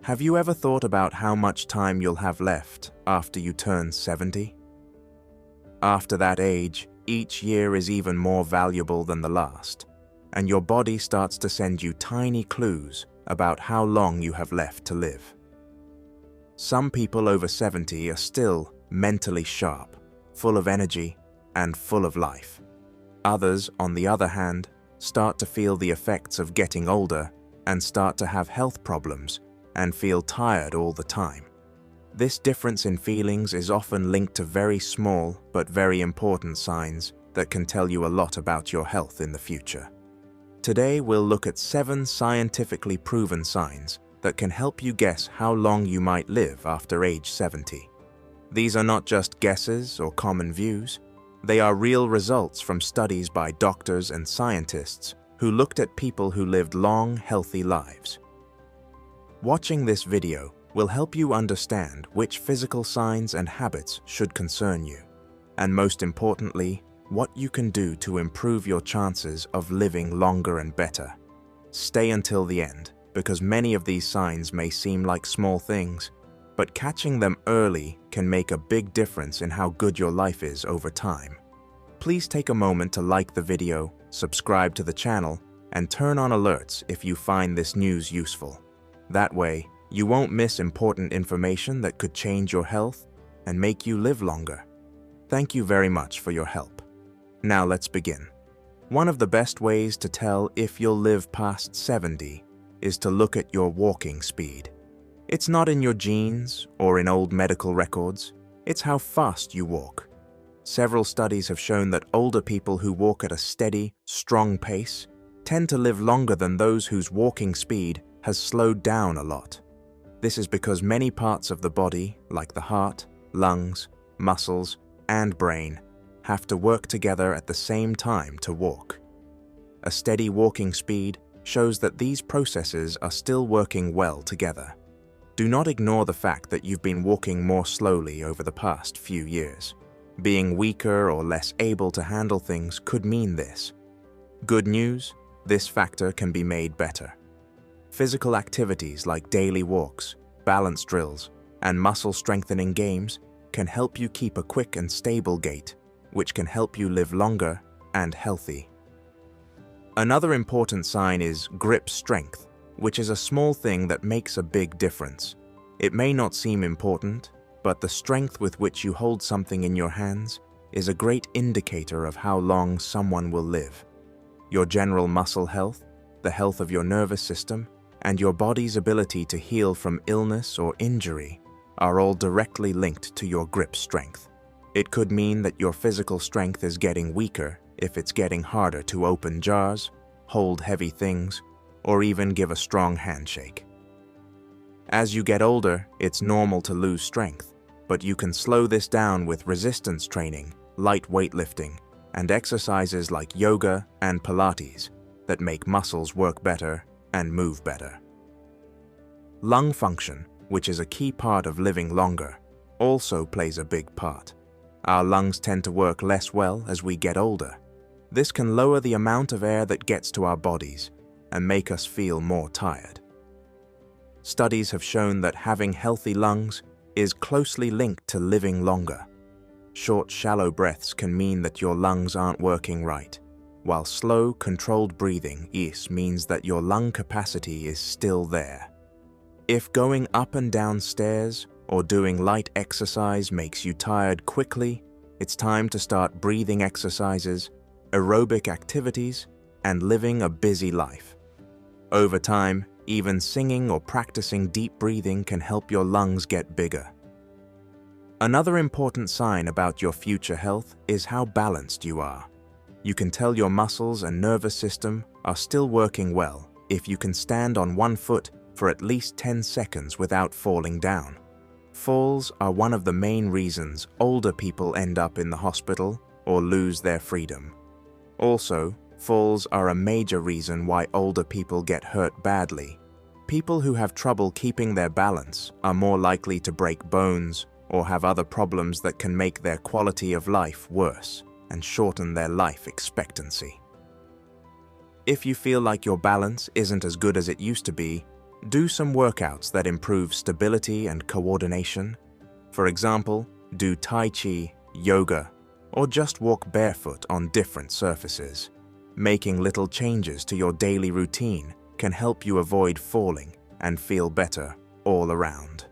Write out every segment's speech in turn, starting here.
Have you ever thought about how much time you'll have left after you turn 70? After that age, each year is even more valuable than the last, and your body starts to send you tiny clues about how long you have left to live. Some people over 70 are still mentally sharp, full of energy, and full of life. Others, on the other hand, start to feel the effects of getting older and start to have health problems and feel tired all the time. This difference in feelings is often linked to very small but very important signs that can tell you a lot about your health in the future. Today we'll look at 7 scientifically proven signs that can help you guess how long you might live after age 70. These are not just guesses or common views. They are real results from studies by doctors and scientists who looked at people who lived long, healthy lives. Watching this video will help you understand which physical signs and habits should concern you, and most importantly, what you can do to improve your chances of living longer and better. Stay until the end, because many of these signs may seem like small things, but catching them early can make a big difference in how good your life is over time. Please take a moment to like the video, subscribe to the channel, and turn on alerts if you find this news useful. That way, you won't miss important information that could change your health and make you live longer. Thank you very much for your help. Now let's begin. One of the best ways to tell if you'll live past 70 is to look at your walking speed. It's not in your genes or in old medical records, it's how fast you walk. Several studies have shown that older people who walk at a steady, strong pace tend to live longer than those whose walking speed has slowed down a lot. This is because many parts of the body, like the heart, lungs, muscles, and brain, have to work together at the same time to walk. A steady walking speed shows that these processes are still working well together. Do not ignore the fact that you've been walking more slowly over the past few years. Being weaker or less able to handle things could mean this. Good news, this factor can be made better. Physical activities like daily walks, balance drills, and muscle-strengthening games can help you keep a quick and stable gait, which can help you live longer and healthy. Another important sign is grip strength, which is a small thing that makes a big difference. It may not seem important, but the strength with which you hold something in your hands is a great indicator of how long someone will live. Your general muscle health, the health of your nervous system, and your body's ability to heal from illness or injury are all directly linked to your grip strength. It could mean that your physical strength is getting weaker if it's getting harder to open jars, hold heavy things, or even give a strong handshake. As you get older, it's normal to lose strength, but you can slow this down with resistance training, light weightlifting, and exercises like yoga and Pilates that make muscles work better and move better. Lung function, which is a key part of living longer, also plays a big part. Our lungs tend to work less well as we get older. This can lower the amount of air that gets to our bodies and make us feel more tired. Studies have shown that having healthy lungs is closely linked to living longer. Short, shallow breaths can mean that your lungs aren't working right, while slow, controlled breathing means that your lung capacity is still there. If going up and down stairs or doing light exercise makes you tired quickly, it's time to start breathing exercises, aerobic activities, and living a busy life. Over time, even singing or practicing deep breathing can help your lungs get bigger. Another important sign about your future health is how balanced you are. You can tell your muscles and nervous system are still working well if you can stand on one foot for at least 10 seconds without falling down. Falls are one of the main reasons older people end up in the hospital or lose their freedom. Also, falls are a major reason why older people get hurt badly. People who have trouble keeping their balance are more likely to break bones or have other problems that can make their quality of life worse and shorten their life expectancy. If you feel like your balance isn't as good as it used to be, Do some workouts that improve stability and coordination. For example, do Tai Chi, yoga, or just walk barefoot on different surfaces. Making little changes to your daily routine can help you avoid falling and feel better all around.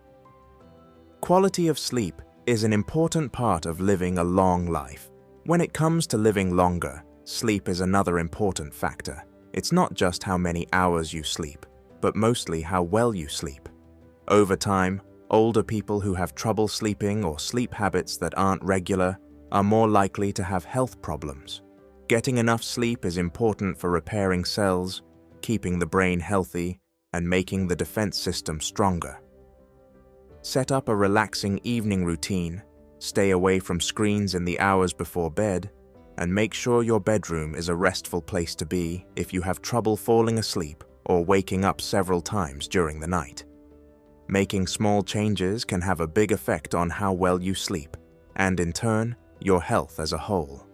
Quality of sleep is an important part of living a long life. When it comes to living longer, sleep is another important factor. It's not just how many hours you sleep, but mostly how well you sleep. Over time, older people who have trouble sleeping or sleep habits that aren't regular are more likely to have health problems. Getting enough sleep is important for repairing cells, keeping the brain healthy, and making the defense system stronger. Set up a relaxing evening routine, stay away from screens in the hours before bed, and make sure your bedroom is a restful place to be if you have trouble falling asleep or waking up several times during the night. Making small changes can have a big effect on how well you sleep, and in turn, your health as a whole.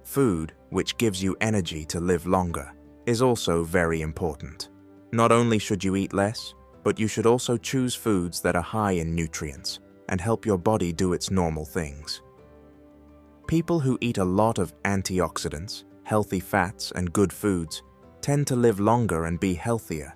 Food, which gives you energy to live longer, is also very important. Not only should you eat less, but you should also choose foods that are high in nutrients and help your body do its normal things. People who eat a lot of antioxidants, healthy fats, and good foods tend to live longer and be healthier.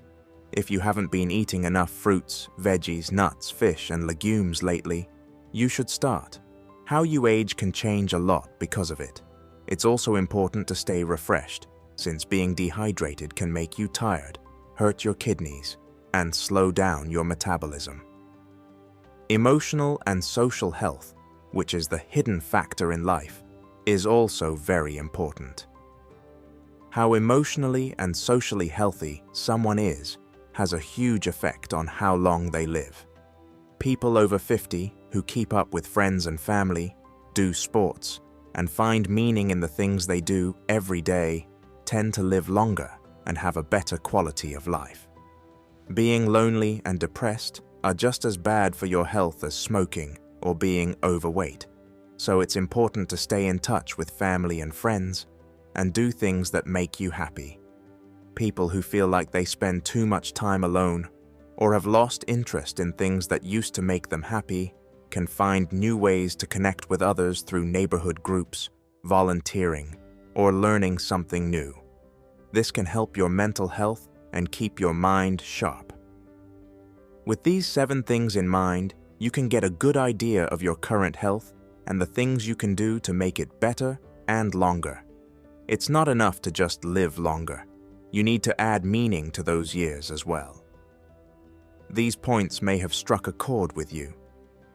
If you haven't been eating enough fruits, veggies, nuts, fish, and legumes lately, you should start. How you age can change a lot because of it. It's also important to stay refreshed, since being dehydrated can make you tired, hurt your kidneys, and slow down your metabolism. Emotional and social health, which is the hidden factor in life, is also very important. How emotionally and socially healthy someone is has a huge effect on how long they live. People over 50 who keep up with friends and family, do sports, and find meaning in the things they do every day tend to live longer and have a better quality of life. Being lonely and depressed are just as bad for your health as smoking or being overweight, so it's important to stay in touch with family and friends and do things that make you happy. People who feel like they spend too much time alone or have lost interest in things that used to make them happy can find new ways to connect with others through neighborhood groups, volunteering, or learning something new. This can help your mental health and keep your mind sharp. With these 7 things in mind, you can get a good idea of your current health and the things you can do to make it better and longer. It's not enough to just live longer. You need to add meaning to those years as well. These points may have struck a chord with you.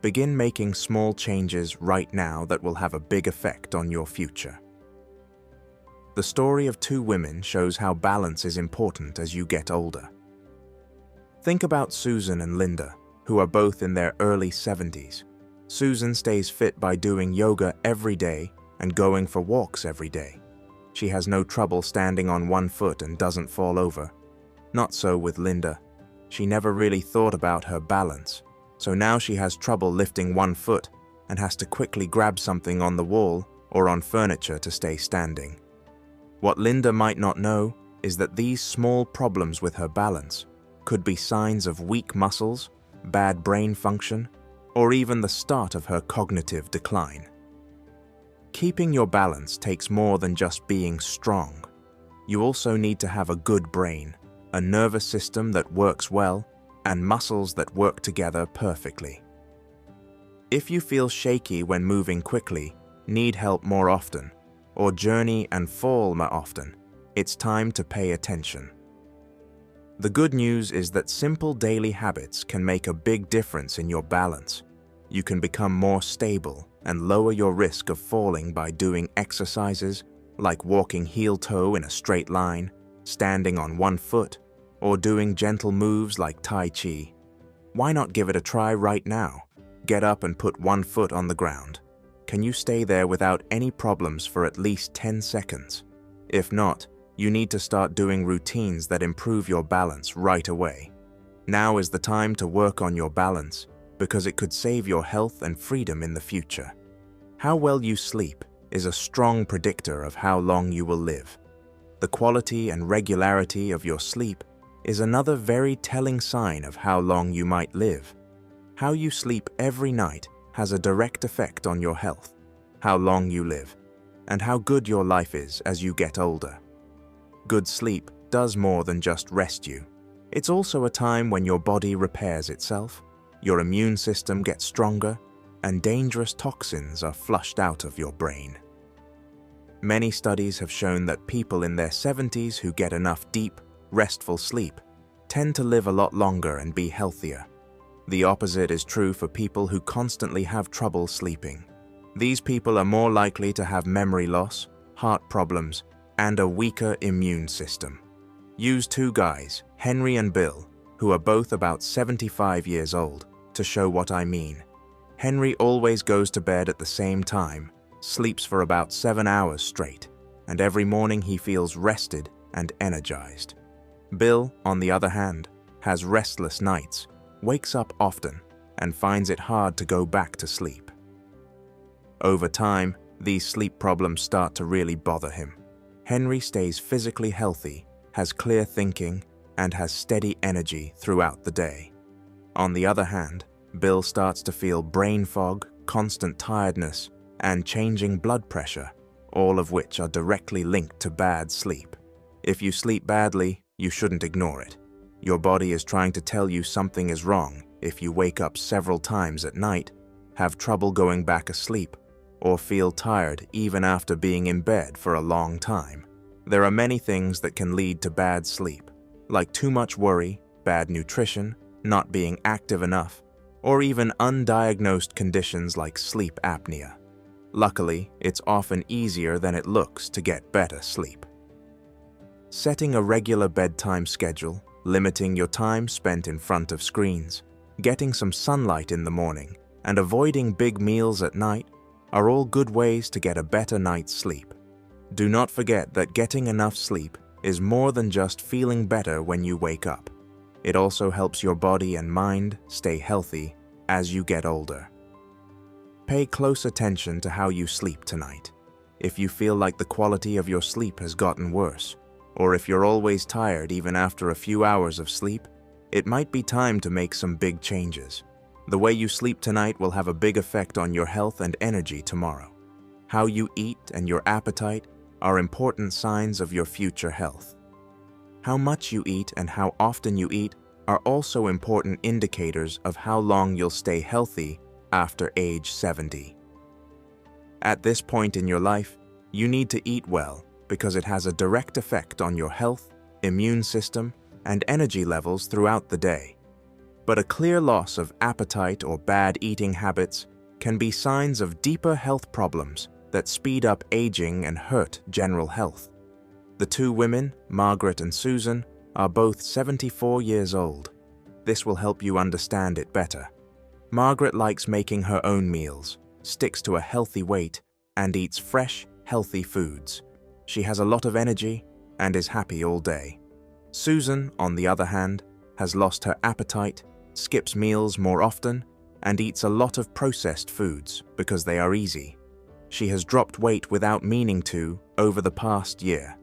Begin making small changes right now that will have a big effect on your future. The story of 2 women shows how balance is important as you get older. Think about Susan and Linda, who are both in their early 70s. Susan stays fit by doing yoga every day and going for walks every day. She has no trouble standing on one foot and doesn't fall over. Not so with Linda. She never really thought about her balance, so now she has trouble lifting one foot and has to quickly grab something on the wall or on furniture to stay standing. What Linda might not know is that these small problems with her balance could be signs of weak muscles, bad brain function, or even the start of her cognitive decline. Keeping your balance takes more than just being strong. You also need to have a good brain, a nervous system that works well, and muscles that work together perfectly. If you feel shaky when moving quickly, need help more often, or journey and fall more often, it's time to pay attention. The good news is that simple daily habits can make a big difference in your balance. You can become more stable and lower your risk of falling by doing exercises like walking heel-toe in a straight line, standing on one foot, or doing gentle moves like Tai Chi. Why not give it a try right now? Get up and put one foot on the ground. Can you stay there without any problems for at least 10 seconds? If not, you need to start doing routines that improve your balance right away. Now is the time to work on your balance because it could save your health and freedom in the future. How well you sleep is a strong predictor of how long you will live. The quality and regularity of your sleep is another very telling sign of how long you might live. How you sleep every night has a direct effect on your health, how long you live, and how good your life is as you get older. Good sleep does more than just rest you. It's also a time when your body repairs itself, your immune system gets stronger, and dangerous toxins are flushed out of your brain. Many studies have shown that people in their 70s who get enough deep, restful sleep tend to live a lot longer and be healthier. The opposite is true for people who constantly have trouble sleeping. These people are more likely to have memory loss, heart problems, and a weaker immune system. Use two guys, Henry and Bill, who are both about 75 years old, to show what I mean. Henry always goes to bed at the same time, sleeps for about 7 hours straight, and every morning he feels rested and energized. Bill, on the other hand, has restless nights, wakes up often, and finds it hard to go back to sleep. Over time, these sleep problems start to really bother him. Henry stays physically healthy, has clear thinking, and has steady energy throughout the day. On the other hand, Bill starts to feel brain fog, constant tiredness, and changing blood pressure, all of which are directly linked to bad sleep. If you sleep badly, you shouldn't ignore it. Your body is trying to tell you something is wrong if you wake up several times at night, have trouble going back asleep, or feel tired even after being in bed for a long time. There are many things that can lead to bad sleep, like too much worry, bad nutrition, not being active enough, or even undiagnosed conditions like sleep apnea. Luckily, it's often easier than it looks to get better sleep. Setting a regular bedtime schedule, limiting your time spent in front of screens, getting some sunlight in the morning, and avoiding big meals at night are all good ways to get a better night's sleep. Do not forget that getting enough sleep is more than just feeling better when you wake up. It also helps your body and mind stay healthy as you get older. Pay close attention to how you sleep tonight. If you feel like the quality of your sleep has gotten worse, or if you're always tired even after a few hours of sleep, it might be time to make some big changes. The way you sleep tonight will have a big effect on your health and energy tomorrow. How you eat and your appetite are important signs of your future health. How much you eat and how often you eat are also important indicators of how long you'll stay healthy after age 70. At this point in your life, you need to eat well because it has a direct effect on your health, immune system, and energy levels throughout the day. But a clear loss of appetite or bad eating habits can be signs of deeper health problems that speed up aging and hurt general health. The two women, Margaret and Susan, are both 74 years old. This will help you understand it better. Margaret likes making her own meals, sticks to a healthy weight, and eats fresh, healthy foods. She has a lot of energy and is happy all day. Susan, on the other hand, has lost her appetite, skips meals more often, and eats a lot of processed foods because they are easy. She has dropped weight without meaning to over the past year.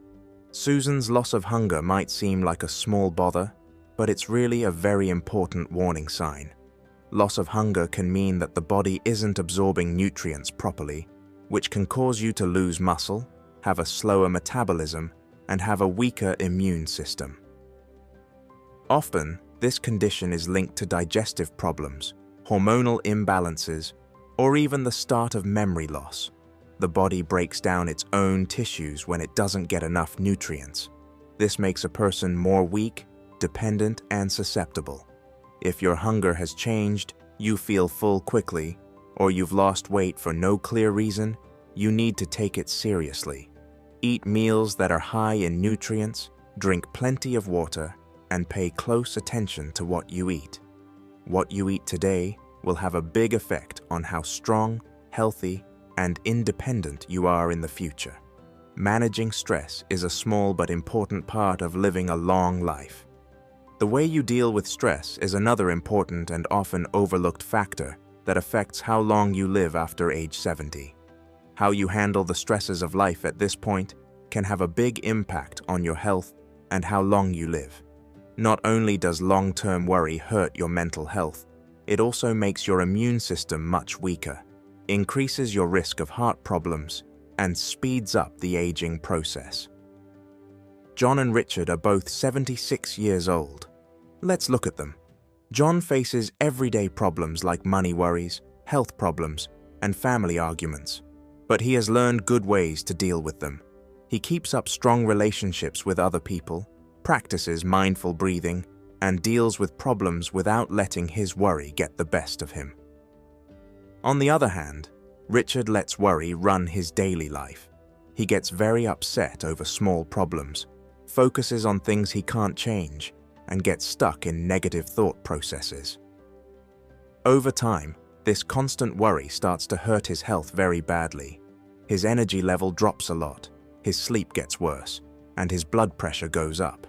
Susan's loss of hunger might seem like a small bother, but it's really a very important warning sign. Loss of hunger can mean that the body isn't absorbing nutrients properly, which can cause you to lose muscle, have a slower metabolism, and have a weaker immune system. Often, this condition is linked to digestive problems, hormonal imbalances, or even the start of memory loss. The body breaks down its own tissues when it doesn't get enough nutrients. This makes a person more weak, dependent, and susceptible. If your hunger has changed, you feel full quickly, or you've lost weight for no clear reason, you need to take it seriously. Eat meals that are high in nutrients, drink plenty of water, and pay close attention to what you eat. What you eat today will have a big effect on how strong, healthy, and independent you are in the future. Managing stress is a small but important part of living a long life. The way you deal with stress is another important and often overlooked factor that affects how long you live after age 70. How you handle the stresses of life at this point can have a big impact on your health and how long you live. Not only does long-term worry hurt your mental health, it also makes your immune system much weaker, increases your risk of heart problems, and speeds up the aging process. John and Richard are both 76 years old. Let's look at them. John faces everyday problems like money worries, health problems, and family arguments, but he has learned good ways to deal with them. He keeps up strong relationships with other people, practices mindful breathing, and deals with problems without letting his worry get the best of him. On the other hand, Richard lets worry run his daily life. He gets very upset over small problems, focuses on things he can't change, and gets stuck in negative thought processes. Over time, this constant worry starts to hurt his health very badly. His energy level drops a lot, his sleep gets worse, and his blood pressure goes up.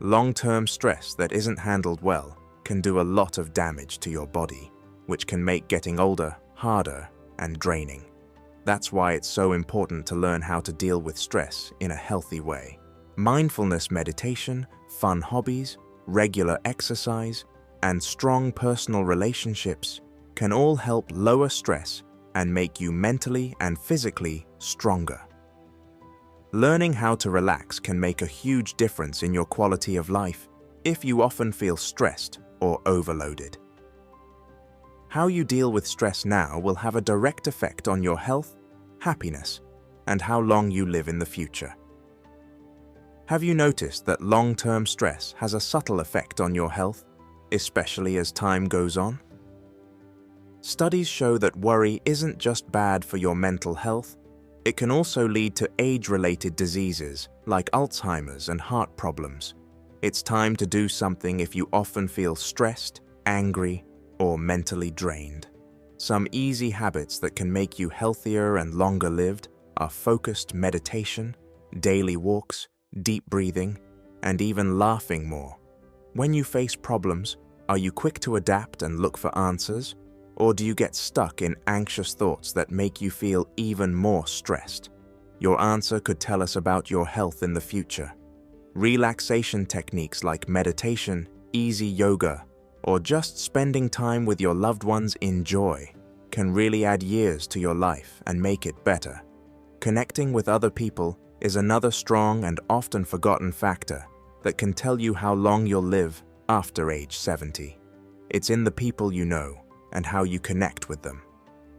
Long-term stress that isn't handled well can do a lot of damage to your body, which can make getting older harder and draining. That's why it's so important to learn how to deal with stress in a healthy way. Mindfulness meditation, fun hobbies, regular exercise, and strong personal relationships can all help lower stress and make you mentally and physically stronger. Learning how to relax can make a huge difference in your quality of life if you often feel stressed or overloaded. How you deal with stress now will have a direct effect on your health, happiness, and how long you live in the future. Have you noticed that long-term stress has a subtle effect on your health, especially as time goes on? Studies show that worry isn't just bad for your mental health, it can also lead to age-related diseases like Alzheimer's and heart problems. It's time to do something if you often feel stressed, angry, or mentally drained. Some easy habits that can make you healthier and longer lived are focused meditation, daily walks, deep breathing, and even laughing more. When you face problems, are you quick to adapt and look for answers? Or do you get stuck in anxious thoughts that make you feel even more stressed? Your answer could tell us about your health in the future. Relaxation techniques like meditation, easy yoga, or just spending time with your loved ones in joy can really add years to your life and make it better. Connecting with other people is another strong and often forgotten factor that can tell you how long you'll live after age 70. It's in the people you know and how you connect with them.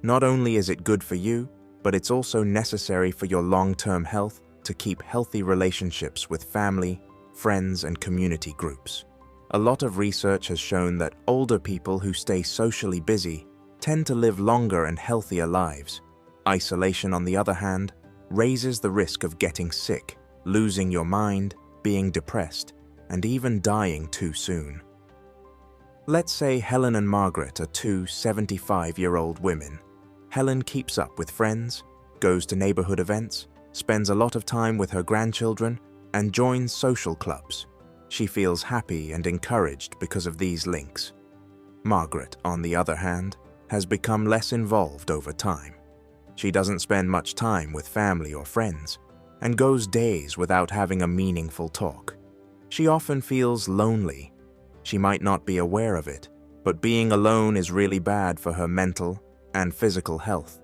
Not only is it good for you, but it's also necessary for your long-term health to keep healthy relationships with family, friends, and community groups. A lot of research has shown that older people who stay socially busy tend to live longer and healthier lives. Isolation, on the other hand, raises the risk of getting sick, losing your mind, being depressed, and even dying too soon. Let's say Helen and Margaret are two 75-year-old women. Helen keeps up with friends, goes to neighborhood events, spends a lot of time with her grandchildren, and joins social clubs. She feels happy and encouraged because of these links. Margaret, on the other hand, has become less involved over time. She doesn't spend much time with family or friends, and goes days without having a meaningful talk. She often feels lonely. She might not be aware of it, but being alone is really bad for her mental and physical health.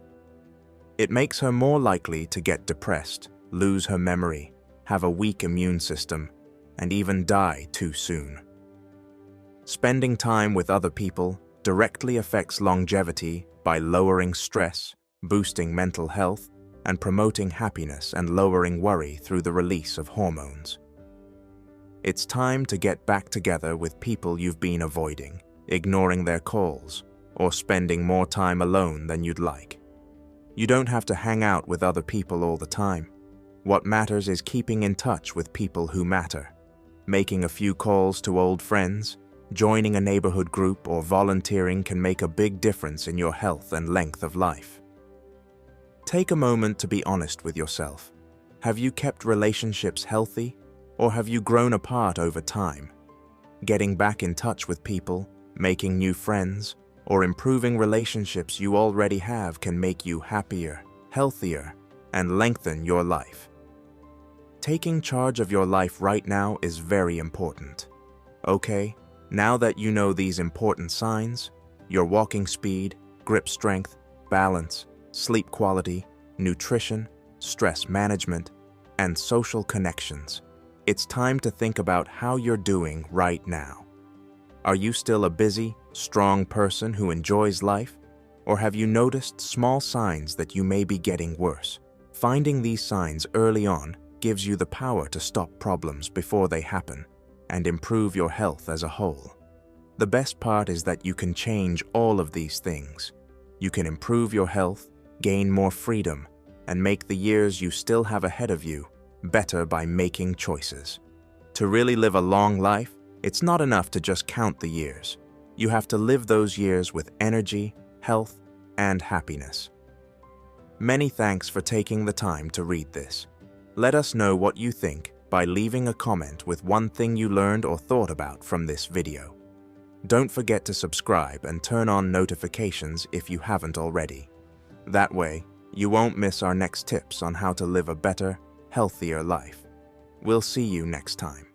It makes her more likely to get depressed, lose her memory, have a weak immune system, and even die too soon. Spending time with other people directly affects longevity by lowering stress, boosting mental health, and promoting happiness and lowering worry through the release of hormones. It's time to get back together with people you've been avoiding, ignoring their calls, or spending more time alone than you'd like. You don't have to hang out with other people all the time. What matters is keeping in touch with people who matter. Making a few calls to old friends, joining a neighborhood group, or volunteering can make a big difference in your health and length of life. Take a moment to be honest with yourself. Have you kept relationships healthy, or have you grown apart over time? Getting back in touch with people, making new friends, or improving relationships you already have can make you happier, healthier, and lengthen your life. Taking charge of your life right now is very important. Okay, now that you know these important signs, your walking speed, grip strength, balance, sleep quality, nutrition, stress management, and social connections, it's time to think about how you're doing right now. Are you still a busy, strong person who enjoys life? Or have you noticed small signs that you may be getting worse? Finding these signs early on gives you the power to stop problems before they happen and improve your health as a whole. The best part is that you can change all of these things. You can improve your health, gain more freedom, and make the years you still have ahead of you better by making choices. To really live a long life, it's not enough to just count the years. You have to live those years with energy, health, and happiness. Many thanks for taking the time to read this. Let us know what you think by leaving a comment with one thing you learned or thought about from this video. Don't forget to subscribe and turn on notifications if you haven't already. That way, you won't miss our next tips on how to live a better, healthier life. We'll see you next time.